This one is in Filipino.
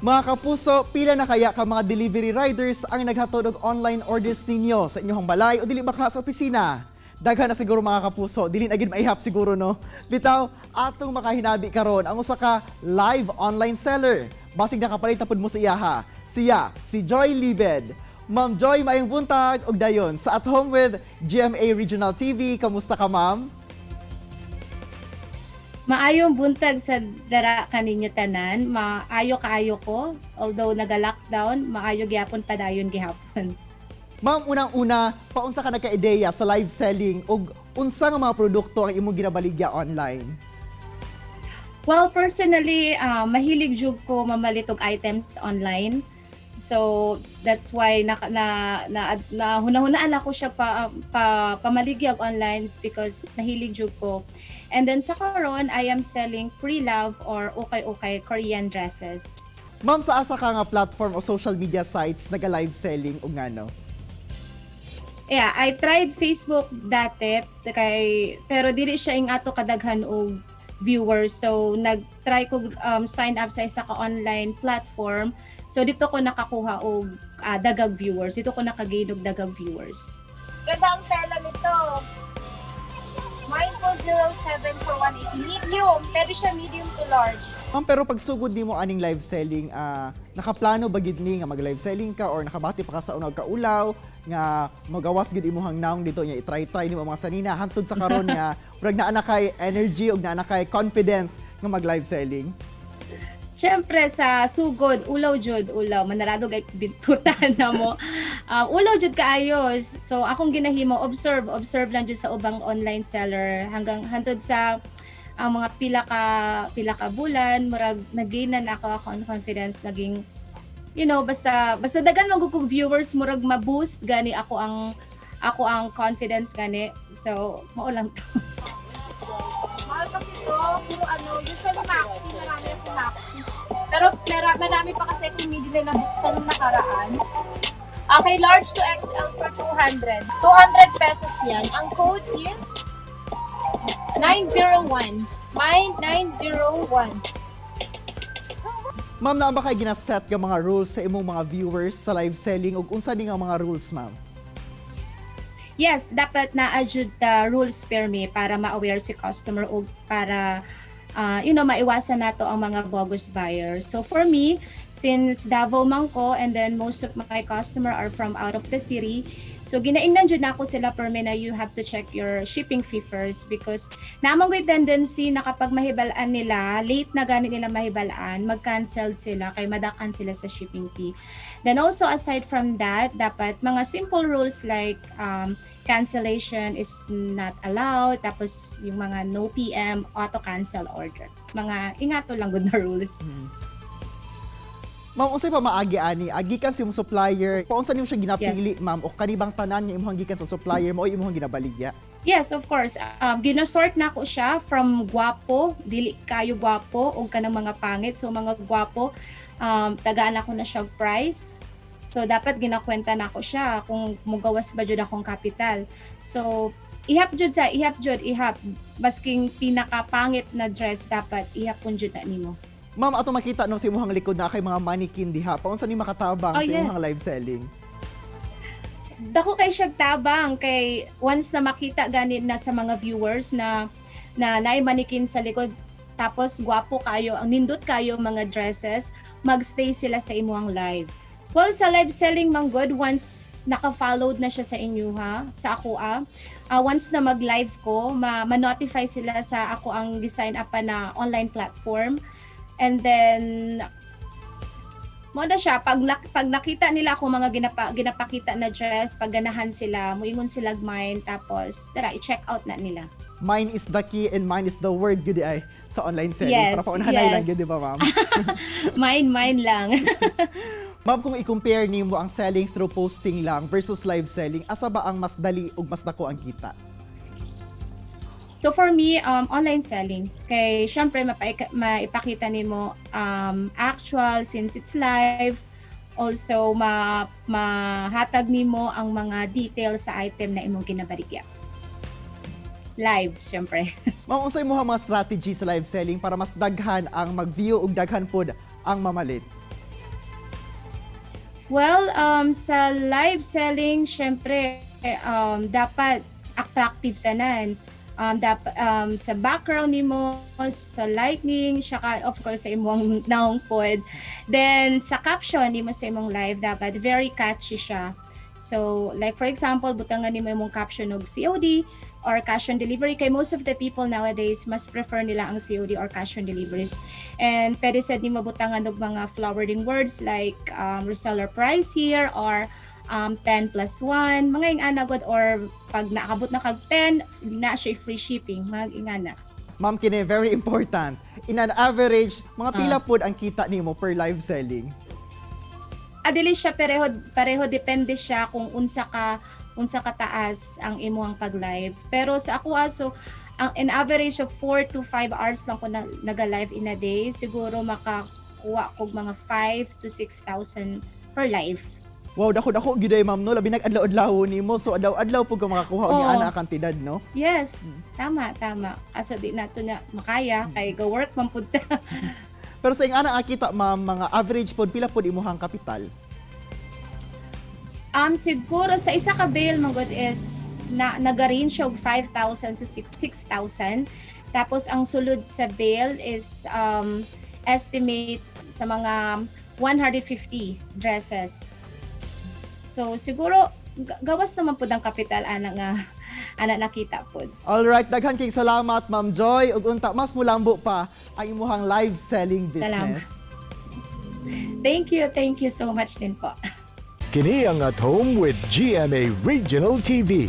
Mga kapuso, pila na kaya ka mga delivery riders ang naghatod og online orders ninyo sa inyong balay o dili ba ka sa opisina? Daghan na siguro mga kapuso, dili na gid maihap siguro no. Bitaw, atong makahinabi karon ang usa ka live online seller. Basig nakapalit tapod mo sa iyaha. Siya, si Joy Libed. Ma'am Joy, maayong buntag og dayon sa At Home with GMA Regional TV. Kamusta ka, ma'am? Maayong buntag sa dara kaninyo tanan, maayo kaayo ko. Although naga-lockdown, maayo gyapon padayon gihapon. Ma'am, unang-una, paunsa ka nagka-ideya sa live selling ug unsa nga mga produkto ang imong ginabaligya online? Well, personally, mahilig jud ko mamalit og items online. So that's why hunahunaan ako siya pamaligya og online because mahilig jud ko. And then sa karon, I am selling pre-love or okay Korean dresses. Ma'am, sa asa ka nga platform o social media sites naga-live selling o ngano? Yeah, I tried Facebook dati pero dili siya ing ato kadaghan og viewers. So nag-try ko sign up sa isa ka online platform. So dito ko nakakuha og dagag viewers. Dito ko nakagain og dagag viewers. Ganda ang tela nito. Mine po 07 for 180. Medium. Pwede siya medium to large. Ma'am, pero pag sugod nimo aning live selling, nakaplano ba gid ni nga mag-live selling ka or nakabati pa ka sa unang kaulaw nga magawas gid imong naong dito nya i-try nimo mga sanina hantod sa karon nga murag naa na kay energy ug naa na kay confidence nga mag-live selling? Siyempre sa sugod, ulaw manaradog ay bintutan na mo. Ulaw jud kaayo. So akong ginahimo, observe lang jud sa ubang online seller hanggang hantod sa ang mga pila ka bulan, murag nag-gainan ako ang confidence, naging basta dagan man kong viewers, murag ma-boost gani ako ang confidence gani. So mao lang to. Mahal kasi to. Puro usually maxi. Marami ako maxi. Pero marami pa kasi kung hindi na nabuksan nung nakaraan. Okay, large to XL for 200. 200 pesos yan. Ang code is 901. Mine 901. Ma'am, naa ba kay ginaset nga mga rules sa imong mga viewers sa live selling ug unsa ni nga mga rules, ma'am? Yes, dapat na-adjust rules permi para ma-aware si customer o para maiwasan nato ang mga bogus buyers. So for me, since Davao man ko and then most of my customer are from out of the city, so ginaingnan jud nako sila permi na you have to check your shipping fee first because namang with tendency na kapag mahibalaan nila, late na ganit nila mahibalaan, mag-cancel sila kay madakan sila sa shipping fee. Then also aside from that, dapat mga simple rules like cancellation is not allowed, tapos yung mga no PM, auto cancel order. Mga ingato lang good na rules. Ma'am, unsay pa maagi ani? Agikan si imong supplier, paunsa nimo siya ginapili, ma'am, o kanibang tanan nga imong gikan sa supplier mo o imong ginabaligya? Yes, of course. Ginasort na ko siya from gwapo, dili kayo gwapo, o kanang mga pangit. So mga gwapo, tagaan ako na siya price. So dapat ginakwenta na ako siya kung mugawas ba jud akong kapital. So ihap basking pinakapangit na dress dapat ihap pun jud na nimo. Ma'am, ato makita no sa imong likod na kay mga mannequin diha. Paunsa ni makatabang sa imong live selling? Dako kay siya tabang kay once na makita gani na sa mga viewers na naay mannequin sa likod tapos gwapo kayo, ang nindot kayo mga dresses, magstay sila sa imong live. Well, sa live selling man good, once naka-followed na siya sa inyo sa ako once na mag-live ko, ma-notify sila sa ako ang design up na online platform. And then mo na siya pag nakita nila ako mga ginapakita na dress, pag ganahan sila, muingon sila mine tapos tara i-check out na nila. Mine is the key and mine is the word gudi ay sa online selling. Yes, para paunahan lang gudi ba, ma'am? Mine lang. Ma'am, kung i-compare nimo ang selling through posting lang versus live selling, asa ba ang mas dali ug mas dako ang kita? So for me, online selling. Kay syempre maipakita nimo actual since it's live. Also mahatag nimo ang mga details sa item na imong ginabaligya. Live, syempre. Ma'am, unsay mo mga strategy sa live selling para mas daghan ang mag-view ug daghan pod ang mamalit? Well, sa live selling, syempre, dapat attractive tanan. Dapat sa background nimo, sa lightning, saka of course sa imong naong pod. Then sa caption nimo sa imong live dapat very catchy siya. So like for example, butangan nimo imong caption og COD or cash on delivery kay most of the people nowadays mas prefer nila ang COD or cash on deliveries. And pwede sad nimo butangan og mga flowering words like reseller price here or 10 plus 1, mga ingana god, or pag naabot na kag 10, na siya free shipping, mga ingana. Ma'am, kini very important. In an average, mga pila pod ang kita nimo per live selling? Adili siya pareho depende siya kung unsa ka taas ang imuhang pag-live. Pero sa ako aso, ang in average of 4 to 5 hours lang ko naga-live in a day, siguro makakuha kog mga 5 to 6,000 per live. Wow, dako giday ma'am no, labi nag-adlaw-adlaw nimo, so adlaw pud ka makakuha og ana kantidad no. Yes, tama. Asa di nato na makaya kay go work man pud ta. Pero sa ing ana kita ma'am, mga average pod pila pod imuhang kapital? Siguro sa isa ka bail magod is naga-range siya og 5,000 to 6,000. Tapos ang sulod sa bail is estimate sa mga 150 dresses. So siguro gawas naman pud ang kapital ana nakita pud. All right, daghan kay salamat Ma'am Joy, ug unta mas mulambo pa ang imuhang live selling business. Thank you so much din po. Kini ang At Home with GMA Regional TV.